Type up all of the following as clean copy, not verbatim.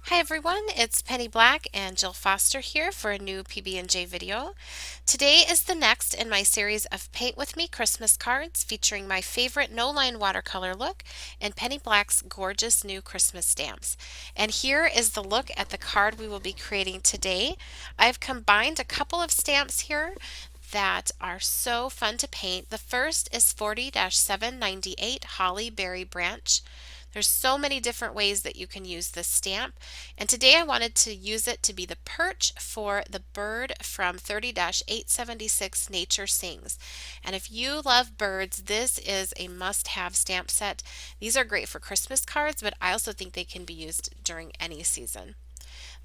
Hi everyone, it's Penny Black and Jill Foster here for a new PB&J video. Today is the next in my series of Paint With Me Christmas cards featuring my favorite no-line watercolor look and Penny Black's gorgeous new Christmas stamps. And here is the look at the card we will be creating today. I've combined a couple of stamps here that are so fun to paint. The first is 40-798 Holly Berry Branch. There's so many different ways that you can use this stamp, and today I wanted to use it to be the perch for the bird from 30-876 Nature Sings. And if you love birds, this is a must-have stamp set. These are great for Christmas cards, but I also think they can be used during any season.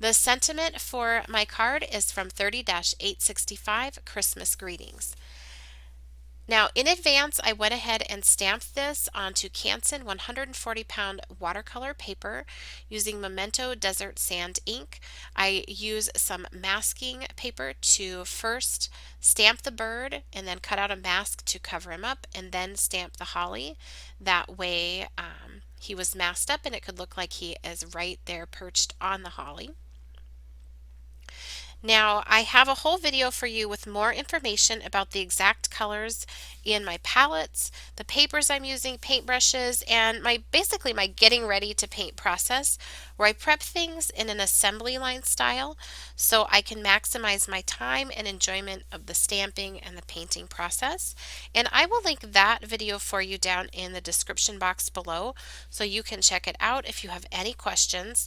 The sentiment for my card is from 30-865 Christmas Greetings. Now, in advance, I went ahead and stamped this onto Canson 140-pound watercolor paper using Memento Desert Sand ink. I use some masking paper to first stamp the bird and then cut out a mask to cover him up and then stamp the holly. That way, he was masked up and it could look like he is right there perched on the holly. Now, I have a whole video for you with more information about the exact colors in my palettes, the papers I'm using, paintbrushes, and basically my getting ready to paint process, where I prep things in an assembly line style so I can maximize my time and enjoyment of the stamping and the painting process. And I will link that video for you down in the description box below so you can check it out if you have any questions.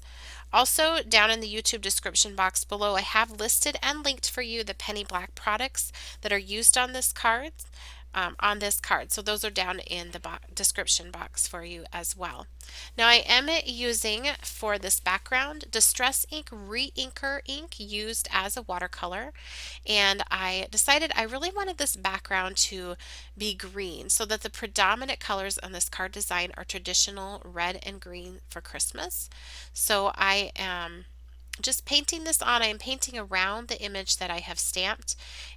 Also, down in the YouTube description box below, I have listed and linked for you the Penny Black products that are used on this card. So those are down in the description box for you as well. Now I am using for this background Distress Ink Re-Inker ink used as a watercolor, and I decided I really wanted this background to be green so that the predominant colors on this card design are traditional red and green for Christmas. So I am just painting this on. I am painting around the image that I have stamped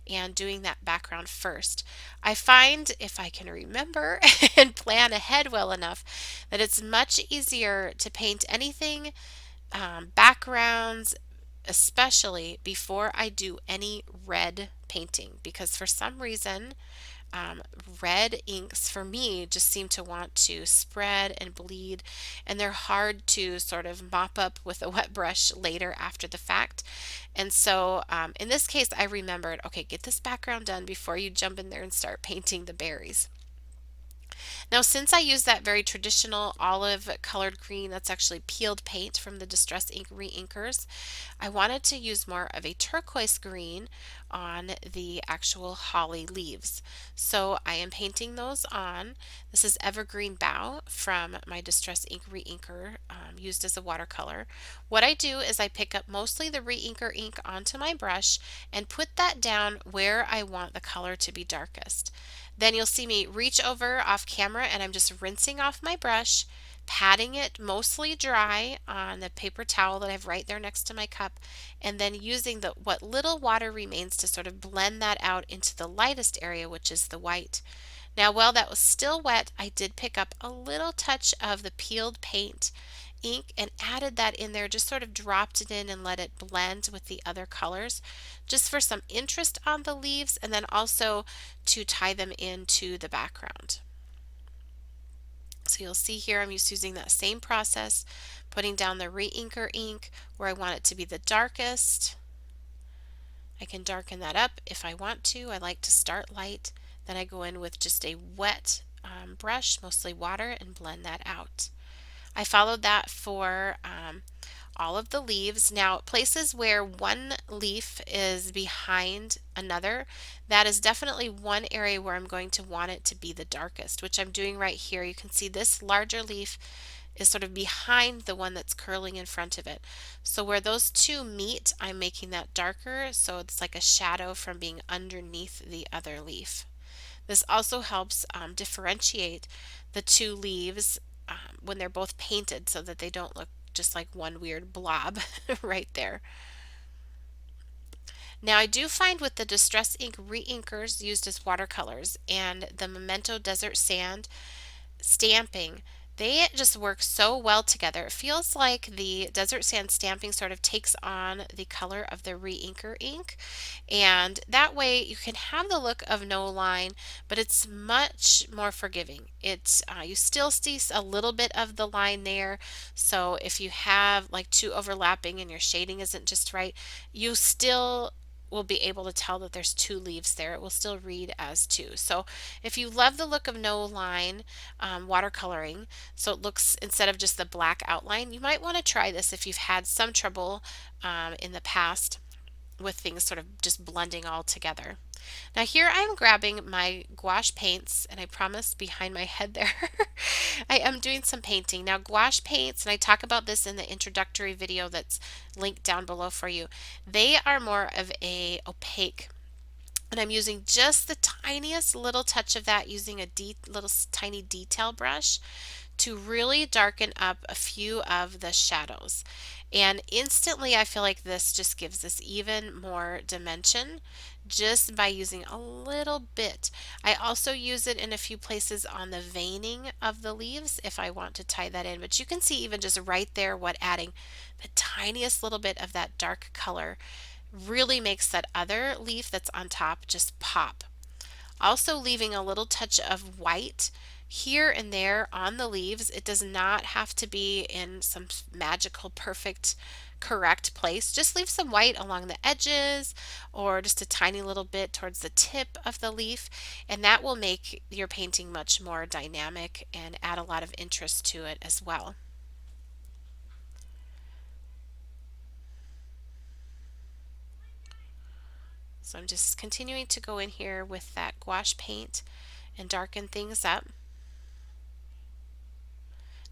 and doing that background first. I find if I can remember and plan ahead well enough that it's much easier to paint anything, backgrounds, especially before I do any red painting, because for some reason um, red inks for me just seem to want to spread and bleed, and they're hard to sort of mop up with a wet brush later after the fact. And so in this case, I remembered, okay, get this background done before you jump in there and start painting the berries. Now, since I use that very traditional olive colored green, that's actually peeled paint from the Distress Ink Re-Inkers, I wanted to use more of a turquoise green on the actual holly leaves. So I am painting those on. This is Evergreen Bough from my Distress Ink Re-Inker used as a watercolor. What I do is I pick up mostly the Re-Inker ink onto my brush and put that down where I want the color to be darkest. Then you'll see me reach over off camera and I'm just rinsing off my brush, patting it mostly dry on the paper towel that I have right there next to my cup, and then using what little water remains to sort of blend that out into the lightest area, which is the white. Now, while that was still wet, I did pick up a little touch of the peeled paint ink and added that in there, just sort of dropped it in and let it blend with the other colors, just for some interest on the leaves and then also to tie them into the background. So you'll see here I'm just using that same process, putting down the Re-Inker ink where I want it to be the darkest. I can darken that up if I want to. I like to start light, then I go in with just a wet brush, mostly water, and blend that out. I followed that for all of the leaves. Now, places where one leaf is behind another, that is definitely one area where I'm going to want it to be the darkest, which I'm doing right here. You can see this larger leaf is sort of behind the one that's curling in front of it. So where those two meet, I'm making that darker so it's like a shadow from being underneath the other leaf. This also helps differentiate the two leaves when they're both painted so that they don't look just like one weird blob right there. Now I do find with the Distress Ink Re-Inkers used as watercolors and the Memento Desert Sand stamping They just work so well together. It feels like the desert sand stamping sort of takes on the color of the re-inker ink, and that way you can have the look of no line, but it's much more forgiving. It's you still see a little bit of the line there, so if you have like two overlapping and your shading isn't just right, you still will be able to tell that there's two leaves there. It will still read as two. So if you love the look of no line watercoloring, so it looks instead of just the black outline, you might want to try this if you've had some trouble in the past with things sort of just blending all together. Now here I'm grabbing my gouache paints, and I promise behind my head there I am doing some painting. Now gouache paints, and I talk about this in the introductory video that's linked down below for you, they are more of a opaque, and I'm using just the tiniest little touch of that using a little tiny detail brush to really darken up a few of the shadows. And instantly I feel like this just gives us even more dimension just by using a little bit. I also use it in a few places on the veining of the leaves if I want to tie that in. But you can see even just right there what adding the tiniest little bit of that dark color really makes that other leaf that's on top just pop. Also leaving a little touch of white here and there on the leaves. It does not have to be in some magical, perfect, correct place. Just leave some white along the edges or just a tiny little bit towards the tip of the leaf, and that will make your painting much more dynamic and add a lot of interest to it as well. So I'm just continuing to go in here with that gouache paint and darken things up.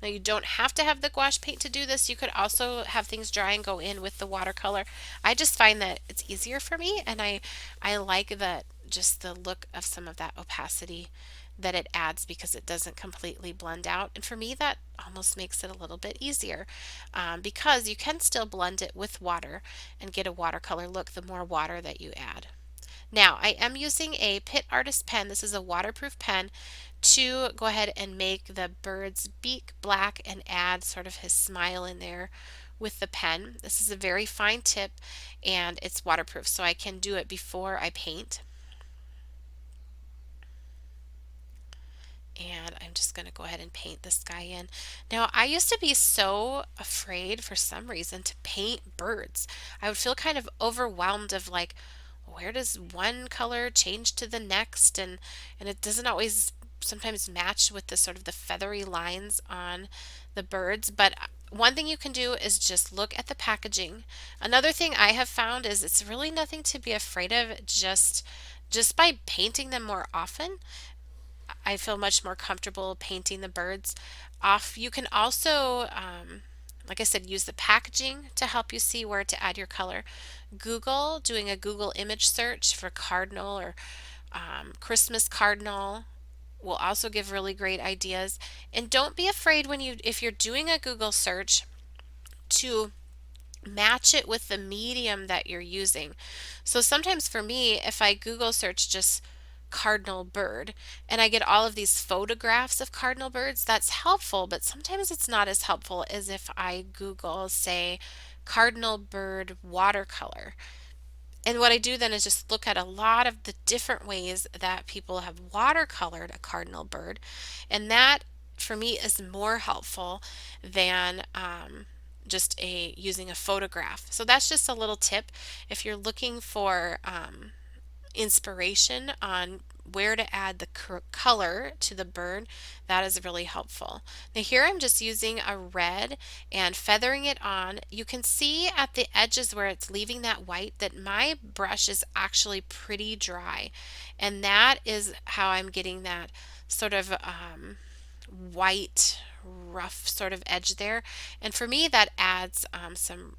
Now you don't have to have the gouache paint to do this. You could also have things dry and go in with the watercolor. I just find that it's easier for me, and I like that just the look of some of that opacity that it adds because it doesn't completely blend out. And for me, that almost makes it a little bit easier because you can still blend it with water and get a watercolor look the more water that you add. Now, I am using a Pitt Artist pen. This is a waterproof pen to go ahead and make the bird's beak black and add sort of his smile in there with the pen. This is a very fine tip and it's waterproof, so I can do it before I paint. And I'm just going to go ahead and paint this guy in. Now, I used to be so afraid for some reason to paint birds. I would feel kind of overwhelmed of like, where does one color change to the next? And it doesn't always sometimes match with the sort of the feathery lines on the birds. But one thing you can do is just look at the packaging. Another thing I have found is it's really nothing to be afraid of, just by painting them more often. I feel much more comfortable painting the birds off. You can also, like I said, use the packaging to help you see where to add your color. Doing a Google image search for cardinal or Christmas cardinal will also give really great ideas. And don't be afraid if you're doing a Google search to match it with the medium that you're using. So sometimes for me, if I Google search just cardinal bird and I get all of these photographs of cardinal birds, that's helpful, but sometimes it's not as helpful as if I Google, say, cardinal bird watercolor. And what I do then is just look at a lot of the different ways that people have watercolored a cardinal bird, and that for me is more helpful than just using a photograph. So that's just a little tip if you're looking for inspiration on where to add the color to the bird. That is really helpful. Now here I'm just using a red and feathering it on. You can see at the edges where it's leaving that white that my brush is actually pretty dry, and that is how I'm getting that sort of white rough sort of edge there. And for me that adds some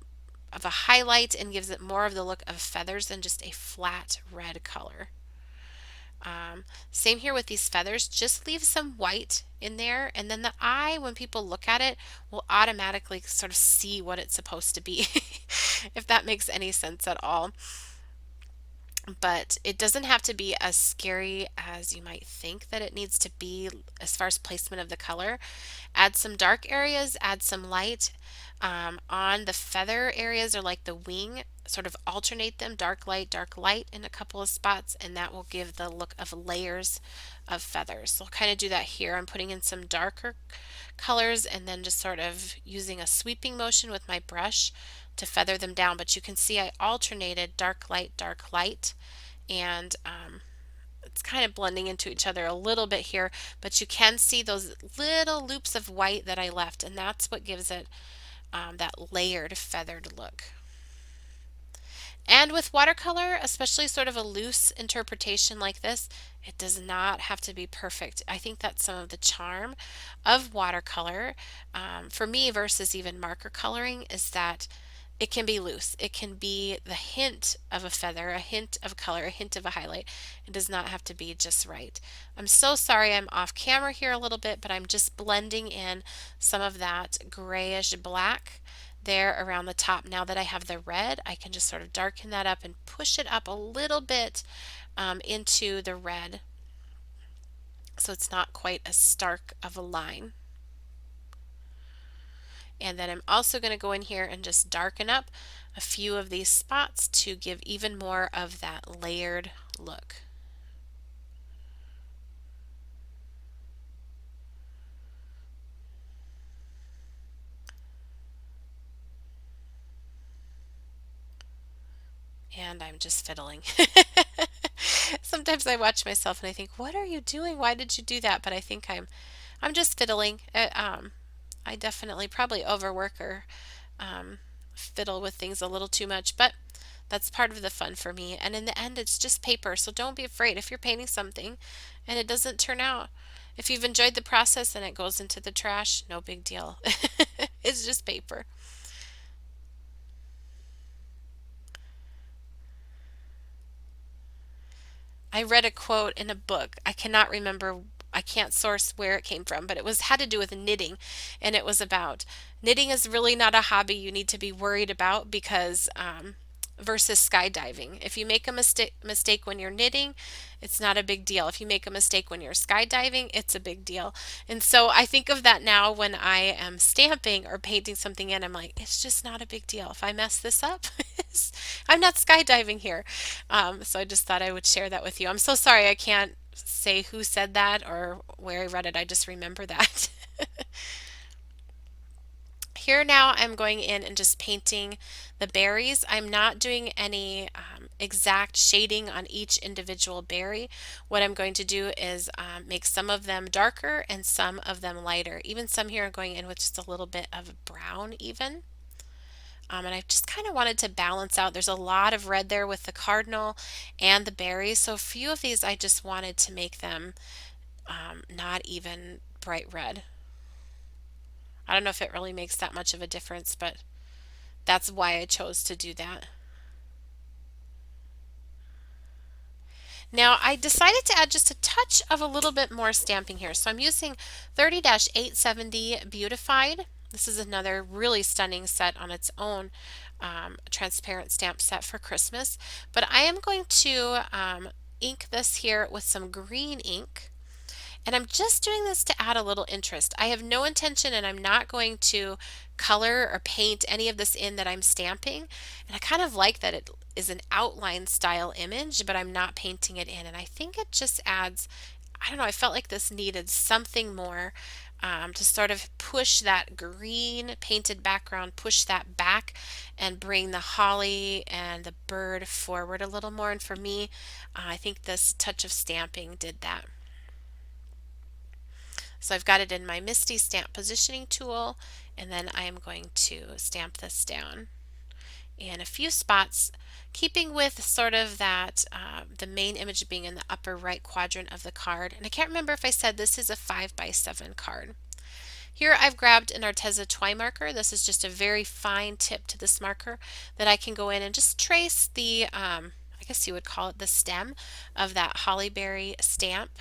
of a highlight and gives it more of the look of feathers than just a flat red color. Same here with these feathers, just leave some white in there, and then the eye, when people look at it, will automatically sort of see what it's supposed to be, if that makes any sense at all. but it doesn't have to be as scary as you might think that it needs to be as far as placement of the color. Add some dark areas, add some light. On the feather areas or like the wing, sort of alternate them dark light in a couple of spots, and that will give the look of layers of feathers. So I'll kind of do that here. I'm putting in some darker colors and then just sort of using a sweeping motion with my brush to feather them down. But you can see I alternated dark light, and it's kind of blending into each other a little bit here, but you can see those little loops of white that I left, and that's what gives it that layered feathered look. And with watercolor, especially sort of a loose interpretation like this, it does not have to be perfect. I think that's some of the charm of watercolor, for me versus even marker coloring, is that it can be loose. It can be the hint of a feather, a hint of color, a hint of a highlight. It does not have to be just right. I'm so sorry I'm off camera here a little bit, but I'm just blending in some of that grayish black there around the top. Now that I have the red, I can just sort of darken that up and push it up a little bit into the red so it's not quite as stark of a line. And then I'm also going to go in here and just darken up a few of these spots to give even more of that layered look. And I'm just fiddling. Sometimes I watch myself and I think, "What are you doing? Why did you do that?" But I think I'm just fiddling. I definitely probably overwork or um, fiddle with things a little too much, but that's part of the fun for me. And in the end, it's just paper, so don't be afraid if you're painting something and it doesn't turn out. If you've enjoyed the process and it goes into the trash, no big deal. It's just paper. I read a quote in a book. I cannot remember, I can't source where it came from, but it was had to do with knitting, and it was about knitting is really not a hobby you need to be worried about because versus skydiving. If you make a mistake when you're knitting, it's not a big deal. If you make a mistake when you're skydiving, it's a big deal. And so I think of that now when I am stamping or painting something in. I'm like, it's just not a big deal. If I mess this up, I'm not skydiving here. So I just thought I would share that with you. I'm so sorry I can't say who said that or where I read it. I just remember that. Here now I'm going in and just painting the berries. I'm not doing any exact shading on each individual berry. What I'm going to do is make some of them darker and some of them lighter. Even some here are going in with just a little bit of brown even. And I just kind of wanted to balance out. There's a lot of red there with the cardinal and the berries. So a few of these I just wanted to make them not even bright red. I don't know if it really makes that much of a difference, but that's why I chose to do that. Now I decided to add just a touch of a little bit more stamping here. So I'm using 30-870 Beautified. This is another really stunning set on its own, transparent stamp set for Christmas. But I am going to ink this here with some green ink. And I'm just doing this to add a little interest. I have no intention and I'm not going to color or paint any of this in that I'm stamping. And I kind of like that it is an outline style image, but I'm not painting it in. And I think it just adds, I don't know, I felt like this needed something more to sort of push that green painted background, push that back and bring the holly and the bird forward a little more. And for me, I think this touch of stamping did that. So I've got it in my MISTI stamp positioning tool, and then I am going to stamp this down in a few spots, keeping with sort of that the main image being in the upper right quadrant of the card. And I can't remember if I said this is a 5x7 card. Here I've grabbed an Arteza Twine marker. This is just a very fine tip to this marker that I can go in and just trace the, I guess you would call it the stem of that hollyberry stamp.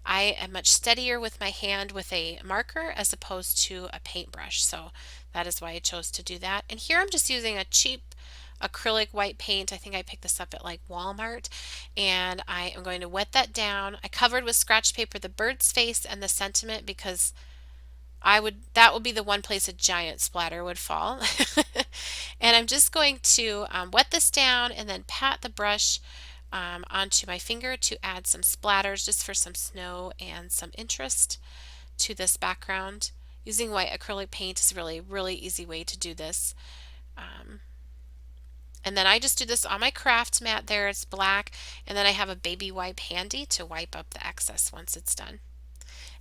I am much steadier with my hand with a marker as opposed to a paintbrush, so that is why I chose to do that. And here I'm just using a cheap acrylic white paint. I think I picked this up at like Walmart, and I am going to wet that down. I covered with scratch paper the bird's face and the sentiment because that would be the one place a giant splatter would fall. And I'm just going to wet this down and then pat the brush onto my finger to add some splatters just for some snow and some interest to this background. Using white acrylic paint is really, really easy way to do this. Um, and then I just do this on my craft mat there, it's black, and then I have a baby wipe handy to wipe up the excess once it's done.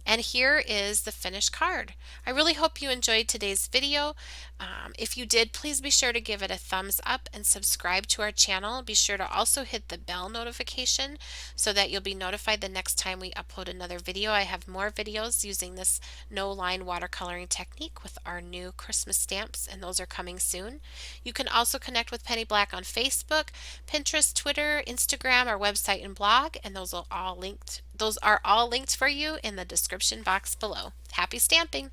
And here is the finished card. I really hope you enjoyed today's video. If you did, please be sure to give it a thumbs up and subscribe to our channel. Be sure to also hit the bell notification so that you'll be notified the next time we upload another video. I have more videos using this no line watercoloring technique with our new Christmas stamps, and those are coming soon. You can also connect with Penny Black on Facebook, Pinterest, Twitter, Instagram, our website and blog, and those are all linked for you in the description box below. Happy stamping!